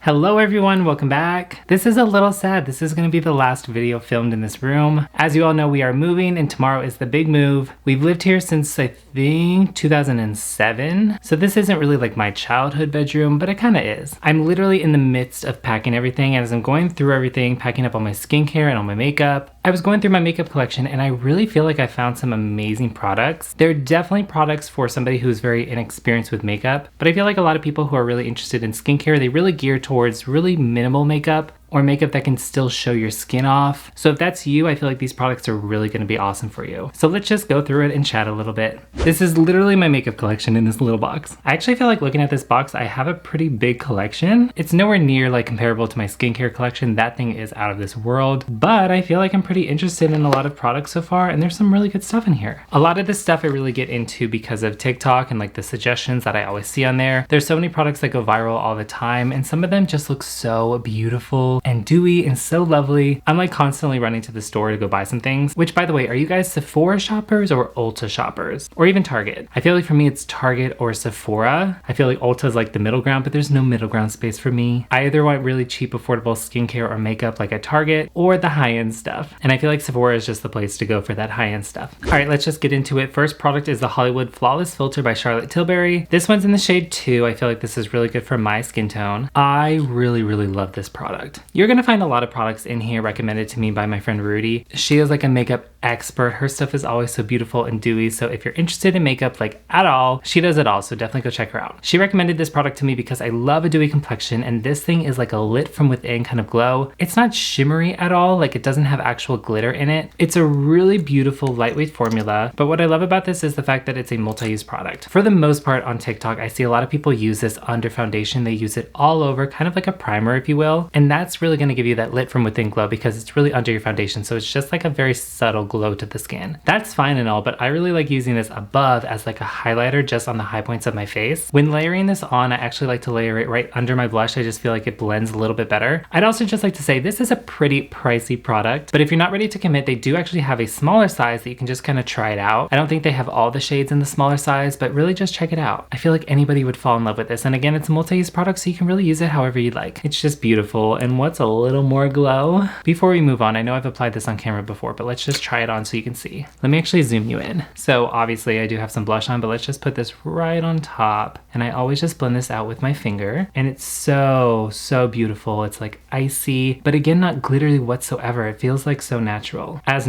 Hello everyone, welcome back. This is a little sad. This is going to be the last video filmed in this room. As you all know, we are moving and tomorrow is the big move. We've lived here since I think 2007. So this isn't really like my childhood bedroom, but it kind of is. I'm literally in the midst of packing everything, and as I'm going through everything, packing up all my skincare and all my makeup, I was going through my makeup collection and I really feel like I found some amazing products. They're definitely products for somebody who's very inexperienced with makeup, but I feel like a lot of people who are really interested in skincare, they really gear towards really minimal makeup or makeup that can still show your skin off. So if that's you, I feel like these products are really gonna be awesome for you. So let's just go through it and chat a little bit. This is literally my makeup collection in this little box. I actually feel like looking at this box, I have a pretty big collection. It's nowhere near like comparable to my skincare collection. That thing is out of this world, but I feel like I'm pretty interested in a lot of products so far, and there's some really good stuff in here. A lot of this stuff I really get into because of TikTok and like the suggestions that I always see on there. There's so many products that go viral all the time, and some of them just look so beautiful and dewy and so lovely. I'm like constantly running to the store to go buy some things, which by the way, are you guys Sephora shoppers or Ulta shoppers? Or even Target? I feel like for me it's Target or Sephora. I feel like Ulta is like the middle ground, but there's no middle ground space for me. I either want really cheap, affordable skincare or makeup like at Target, or the high-end stuff. And I feel like Sephora is just the place to go for that high-end stuff. All right, let's just get into it. First product is the Hollywood Flawless Filter by Charlotte Tilbury. This one's in the shade 2. I feel like this is really good for my skin tone. I really love this product. You're gonna find a lot of products in here recommended to me by my friend Rudy. She is like a makeup expert. Her stuff is always so beautiful and dewy. So if you're interested in makeup like at all, she does it all. So definitely go check her out. She recommended this product to me because I love a dewy complexion, and this thing is like a lit from within kind of glow. It's not shimmery at all. Like it doesn't have actual glitter in it. It's a really beautiful lightweight formula. But what I love about this is the fact that it's a multi-use product. For the most part on TikTok, I see a lot of people use this under foundation. They use it all over, kind of like a primer, if you will. And that's really going to give you that lit from within glow because it's really under your foundation. So it's just like a very subtle glow to the skin. That's fine and all, but I really like using this above as like a highlighter just on the high points of my face. When layering this on, I actually like to layer it right under my blush. I just feel like it blends a little bit better. I'd also just like to say this is a pretty pricey product, but if you're not ready to commit, they do actually have a smaller size that you can just kind of try it out. I don't think they have all the shades in the smaller size, but really just check it out. I feel like anybody would fall in love with this. And again, it's a multi-use product, so you can really use it however you like. It's just beautiful. And what's a little more glow? Before we move on, I know I've applied this on camera before, but let's just try it on so you can see. Let me actually zoom you in. So obviously I do have some blush on, but let's just put this right on top. And I always just blend this out with my finger. And it's so beautiful. It's like icy, but again, not glittery whatsoever. It feels like so natural as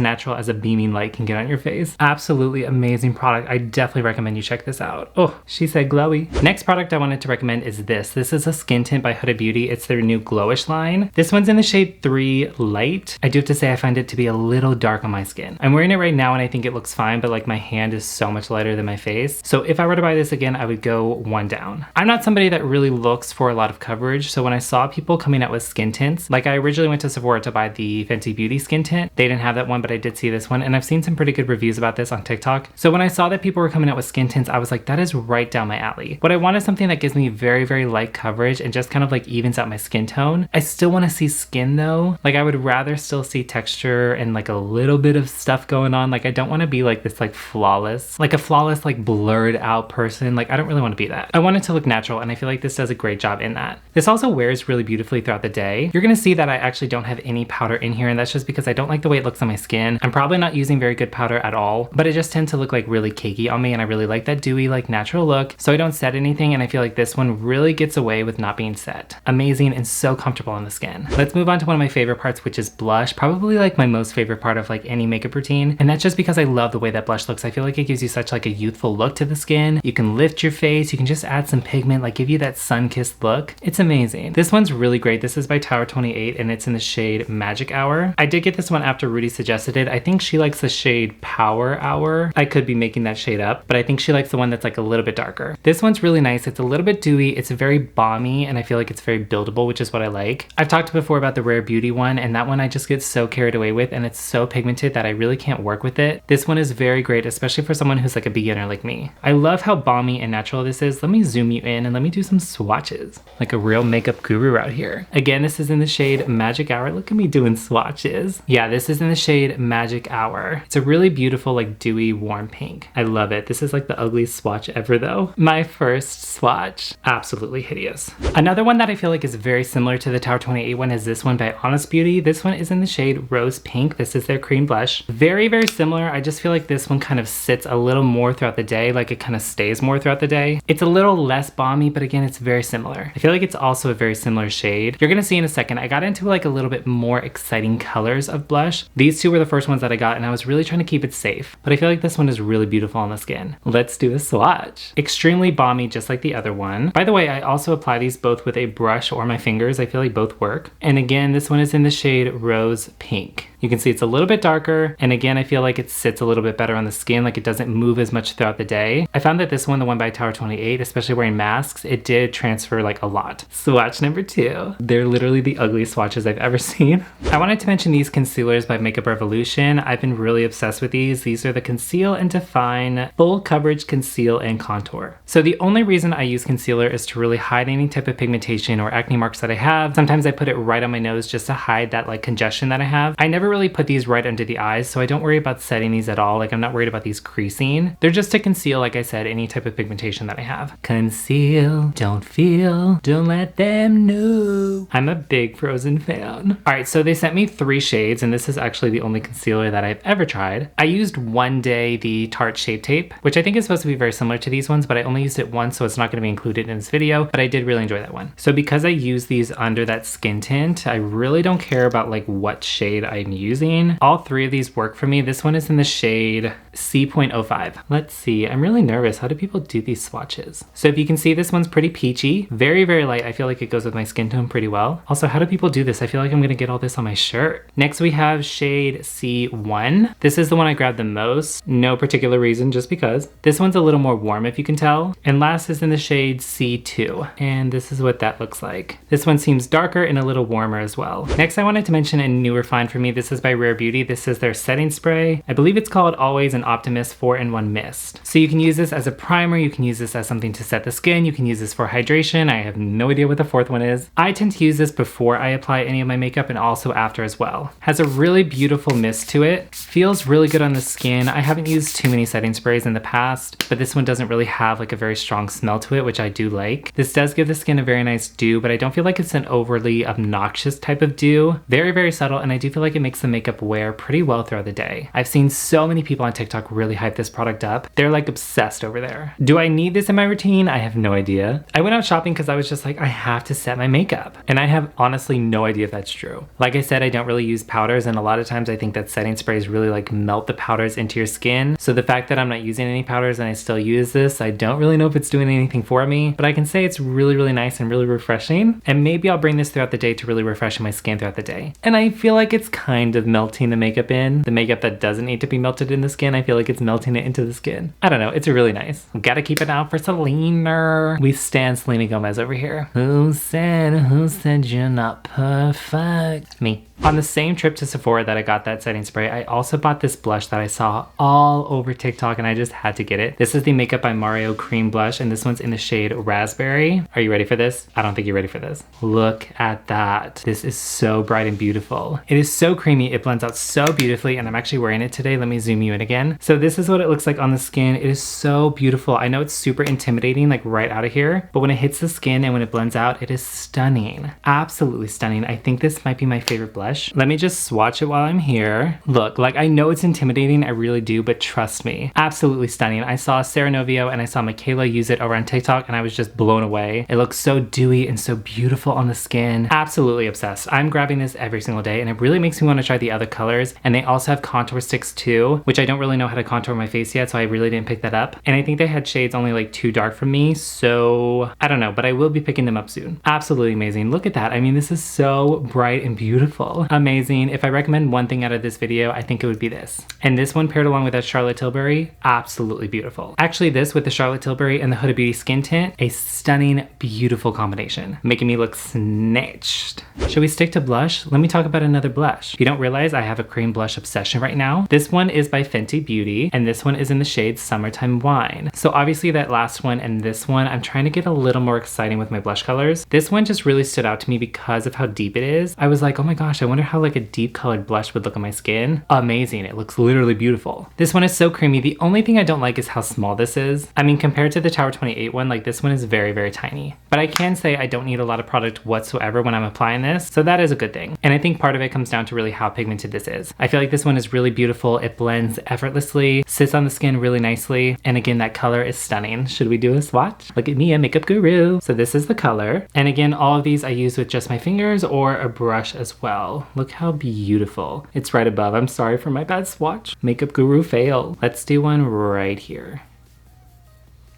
a beaming light can get on your face. Absolutely amazing product. I definitely recommend you check this out. Oh, she said glowy. Next product I wanted to recommend is this. This is a skin tint by Huda Beauty. It's their new GLOWISH line. This one's in the shade 3 Light. I do have to say I find it to be a little dark on my skin. I'm wearing it right now and I think it looks fine, but like my hand is so much lighter than my face. So if I were to buy this again, I would go one down. I'm not somebody that really looks for a lot of coverage. So when I saw people coming out with skin tints, like I originally went to Sephora to buy the Fenty Beauty skin tint. They didn't have that one, but I did see this one, and I've seen some pretty good reviews about this on TikTok. So when I saw that people were coming out with skin tints, I was like, that is right down my alley. What I want is something that gives me very light coverage and just kind of like evens out my skin tone. I still want to see skin though. Like I would rather still see texture and like a little bit of stuff going on. Like I don't want to be like this like flawless like blurred out person. Like I don't really want to be that. I want it to look natural, and I feel like this does a great job in that. This also wears really beautifully throughout the day. You're gonna see that I actually don't have any powder in here, and that's just because I don't like the way it looks on my skin. I'm probably not using very good powder at all, but it just tends to look like really cakey on me, and I really like that dewy like natural look. So I don't set anything, and I feel like this one really gets away with not being set. Amazing and so comfortable on the skin. Let's move on to one of my favorite parts, which is blush. Probably like my most favorite part of like any makeup routine, and that's just because I love the way that blush looks. I feel like it gives you such like a youthful look to the skin. You can lift your face, you can just add some pigment, like give you that sun-kissed look. It's amazing. This one's really great. This is by Tower 28 and it's in the shade Magic Hour. I did get this one after Rudy suggested it. I think she likes the shade Power Hour. I could be making that shade up, but I think she likes the one that's like a little bit darker. This one's really nice. It's a little bit dewy. It's very balmy, and I feel like it's very buildable, which is what I like. I've talked talked before about the Rare Beauty one, and that one I just get so carried away with, and it's so pigmented that I really can't work with it. This one is very great, especially for someone who's like a beginner like me. I love how balmy and natural this is. Let me zoom you in and let me do some swatches. Like a real makeup guru out here. Again, this is in the shade Magic Hour. Look at me doing swatches. Yeah, this is in the shade Magic Hour. It's a really beautiful, like dewy, warm pink. I love it. This is like the ugliest swatch ever though. My first swatch. Absolutely hideous. Another one that I feel like is very similar to the Tower 28 one is this one by Honest Beauty. This one is in the shade Rose Pink. This is their cream blush. Very, very similar. I just feel like this one kind of sits a little more throughout the day, like it kind of stays more throughout the day. It's a little less balmy, but again, it's very similar. I feel like it's also a very similar shade. You're gonna see in a second, I got into like a little bit more exciting colors of blush. These two were the first ones that I got, and I was really trying to keep it safe, but I feel like this one is really beautiful on the skin. Let's do a swatch. Extremely balmy, just like the other one. By the way, I also apply these both with a brush or my fingers. I feel like both work. And again, this one is in the shade Rose Pink. You can see it's a little bit darker, and again, I feel like it sits a little bit better on the skin, like it doesn't move as much throughout the day. I found that this one, the one by Tower 28, especially wearing masks, it did transfer like a lot. Swatch number 2. They're literally the ugliest swatches I've ever seen. I wanted to mention these concealers by Makeup Revolution. I've been really obsessed with these. These are the Conceal and Define Full Coverage Conceal and Contour. So the only reason I use concealer is to really hide any type of pigmentation or acne marks that I have. Sometimes I put it right on my nose just to hide that like congestion that I have. I never really put these right under the eyes, so I don't worry about setting these at all. Like I'm not worried about these creasing. They're just to conceal, like I said, any type of pigmentation that I have. Conceal, don't feel, don't let them know. I'm a big Frozen fan. All right, so they sent me 3 shades, and this is actually the only concealer that I've ever tried. I used One Day the Tarte Shape Tape, which I think is supposed to be very similar to these ones, but I only used it once, so it's not gonna be included in this video, but I did really enjoy that one. So because I use these under that skin tint, I really don't care about like what shade I'm using. All 3 of these work for me. This one is in the shade C.05. Let's see, I'm really nervous. How do people do these swatches? So if you can see, this one's pretty peachy, very, very light. I feel like it goes with my skin tone pretty well. Also, how do people do this? I feel like I'm gonna get all this on my shirt. Next we have shade C1. This is the one I grabbed the most. No particular reason, just because. This one's a little more warm, if you can tell. And last is in the shade C2. And this is what that looks like. This one seems darker and a little warmer as well. Next, I wanted to mention a newer find for me. This is by Rare Beauty. This is their setting spray. I believe it's called Always an Optimist 4-in-1 Mist. So you can use this as a primer, you can use this as something to set the skin, you can use this for hydration. I have no idea what the 4th one is. I tend to use this before I apply any of my makeup and also after as well. Has a really beautiful mist to it. Feels really good on the skin. I haven't used too many setting sprays in the past, but this one doesn't really have like a very strong smell to it, which I do like. This does give the skin a very nice dew, but I don't feel like it's an overly obnoxious type of dew. Very, very subtle, and I do feel like it makes the makeup wear pretty well throughout the day. I've seen so many people on TikTok really hype this product up. They're like obsessed over there. Do I need this in my routine? I have no idea. I went out shopping because I was just like, I have to set my makeup. And I have honestly no idea if that's true. Like I said, I don't really use powders, and a lot of times I think that setting sprays really like melt the powders into your skin. So the fact that I'm not using any powders and I still use this, I don't really know if it's doing anything for me, but I can say it's really, really nice and really refreshing. And maybe I'll bring this throughout the day to really refresh my skin throughout the day. And I feel like it's kind of melting the makeup in. The makeup that doesn't need to be melted in the skin, I feel like it's melting it into the skin. I don't know, it's really nice. Gotta keep it out for Selena. We stan Selena Gomez over here. Who said you're not perfect? Me. On the same trip to Sephora that I got that setting spray, I also bought this blush that I saw all over TikTok and I just had to get it. This is the Makeup by Mario Cream Blush, and this one's in the shade Raspberry. Are you ready for this? I don't think you're ready for this. Look at that. This is so bright and beautiful. It is so creamy. It blends out so beautifully, and I'm actually wearing it today. Let me zoom you in again. So this is what it looks like on the skin. It is so beautiful. I know it's super intimidating, like right out of here, but when it hits the skin and when it blends out, it is stunning. Absolutely stunning. I think this might be my favorite blush. Let me just swatch it while I'm here. Look, like I know it's intimidating, I really do, but trust me, absolutely stunning. I saw Sarah Novio and I saw Michaela use it over on TikTok and I was just blown away. It looks so dewy and so beautiful on the skin. Absolutely obsessed. I'm grabbing this every single day and it really makes me want to try the other colors. And they also have contour sticks too, which I don't really know how to contour my face yet, so I really didn't pick that up. And I think they had shades only like too dark for me, so I don't know, but I will be picking them up soon. Absolutely amazing. Look at that. I mean, this is so bright and beautiful. beautiful. Amazing. If I recommend one thing out of this video, I think it would be this. And this one paired along with that Charlotte Tilbury, absolutely beautiful. Actually, this with the Charlotte Tilbury and the Huda Beauty Skin Tint, a stunning, beautiful combination, making me look snatched. Should we stick to blush? Let me talk about another blush. If you don't realize, I have a cream blush obsession right now. This one is by Fenty Beauty, and this one is in the shade Summertime Wine. So obviously that last one and this one, I'm trying to get a little more exciting with my blush colors. This one just really stood out to me because of how deep it is. I was like, oh my gosh, I wonder how like a deep colored blush would look on my skin. Amazing, it looks literally beautiful. This one is so creamy. The only thing I don't like is how small this is. I mean, compared to the Tower 28 one, like this one is very, very tiny. But I can say I don't need a lot of product whatsoever when I'm applying this, so that is a good thing. And I think part of it comes down to really how pigmented this is. I feel like this one is really beautiful. It blends effortlessly, sits on the skin really nicely, and again, that color is stunning. Should we do a swatch? Look at me, a makeup guru. So this is the color. And again, all of these I use with just my fingers or a brush as well. Look how beautiful. It's right above. I'm sorry for my bad swatch. Makeup guru fail. Let's do one right here.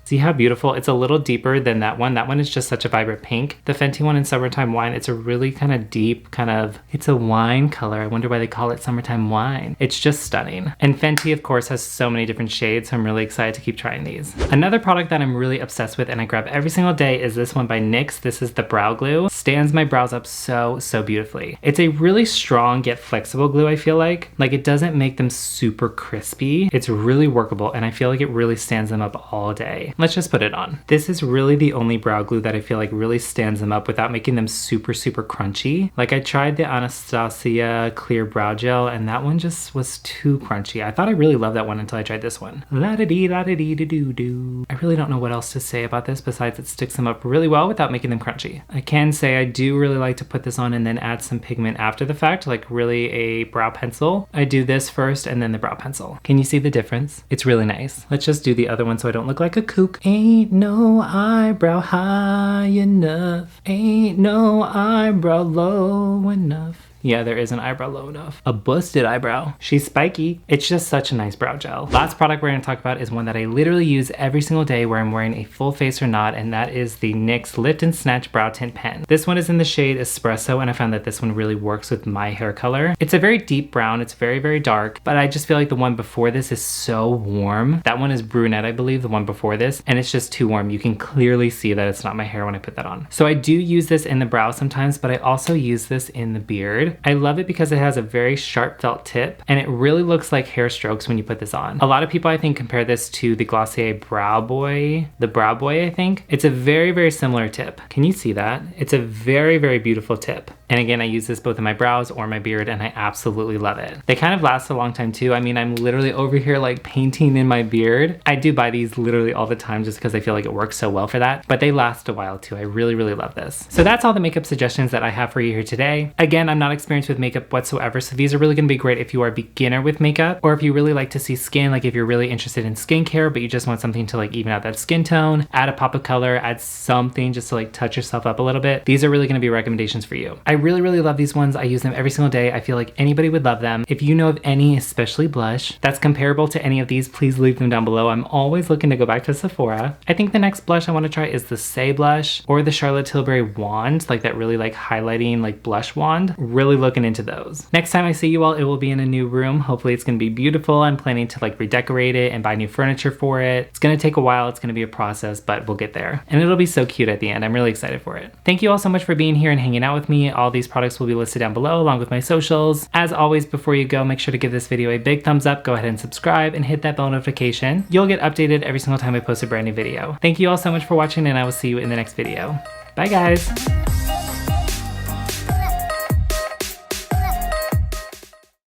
See how beautiful? It's a little deeper than that one. That one is just such a vibrant pink. The Fenty one in Summertime Wine, it's a really kind of deep it's a wine color. I wonder why they call it Summertime Wine. It's just stunning. And Fenty, of course, has so many different shades, so I'm really excited to keep trying these. Another product that I'm really obsessed with and I grab every single day is this one by NYX. This is the Brow Glue. Stands my brows up so, so beautifully. It's a really strong yet flexible glue, I feel like. Like it doesn't make them super crispy. It's really workable and I feel like it really stands them up all day. Let's just put it on. This is really the only brow glue that I feel like really stands them up without making them super, super crunchy. Like I tried the Anastasia Clear Brow Gel and that one just was too crunchy. I thought I really loved that one until I tried this one. La-da-dee-la-da-dee-da-doo-doo. I really don't know what else to say about this besides it sticks them up really well without making them crunchy. I can say I do really like to put this on and then add some pigment after the fact, like really a brow pencil. I do this first and then the brow pencil. Can you see the difference? It's really nice. Let's just do the other one so I don't look like a kook. Ain't no eyebrow high enough. Ain't no eyebrow low enough. Yeah, there is an eyebrow low enough. A busted eyebrow. She's spiky. It's just such a nice brow gel. Last product we're gonna talk about is one that I literally use every single day where I'm wearing a full face or not, and that is the NYX Lift and Snatch Brow Tint Pen. This one is in the shade Espresso, and I found that this one really works with my hair color. It's a very deep brown. It's very, very dark, but I just feel like the one before this is so warm. That one is brunette, I believe, the one before this, and it's just too warm. You can clearly see that it's not my hair when I put that on. So I do use this in the brow sometimes, but I also use this in the beard. I love it because it has a very sharp felt tip and it really looks like hair strokes when you put this on. A lot of people I think compare this to the Glossier Brow Boy, the Brow Boy I think. It's a very, very similar tip. Can you see that? It's a very, very beautiful tip. And again, I use this both in my brows or my beard and I absolutely love it. They kind of last a long time too. I mean, I'm literally over here like painting in my beard. I do buy these literally all the time just because I feel like it works so well for that, but they last a while too. I really, really love this. So that's all the makeup suggestions that I have for you here today. Again, I'm not experienced with makeup whatsoever, so these are really gonna be great if you are a beginner with makeup or if you really like to see skin, like if you're really interested in skincare, but you just want something to like even out that skin tone, add a pop of color, add something just to like touch yourself up a little bit. These are really gonna be recommendations for you. I really, really love these ones. I use them every single day. I feel like anybody would love them. If you know of any, especially blush, that's comparable to any of these, please leave them down below. I'm always looking to go back to Sephora. I think the next blush I wanna try is the Say blush or the Charlotte Tilbury wand, like that really like highlighting like blush wand. Really looking into those. Next time I see you all, it will be in a new room. Hopefully it's gonna be beautiful. I'm planning to like redecorate it and buy new furniture for it. It's gonna take a while. It's gonna be a process, but we'll get there. And it'll be so cute at the end. I'm really excited for it. Thank you all so much for being here and hanging out with me. All these products will be listed down below along with my socials. As always, before you go, make sure to give this video a big thumbs up. Go ahead and subscribe and hit that bell notification. You'll get updated every single time I post a brand new video. Thank you all so much for watching and I will see you in the next video. Bye guys.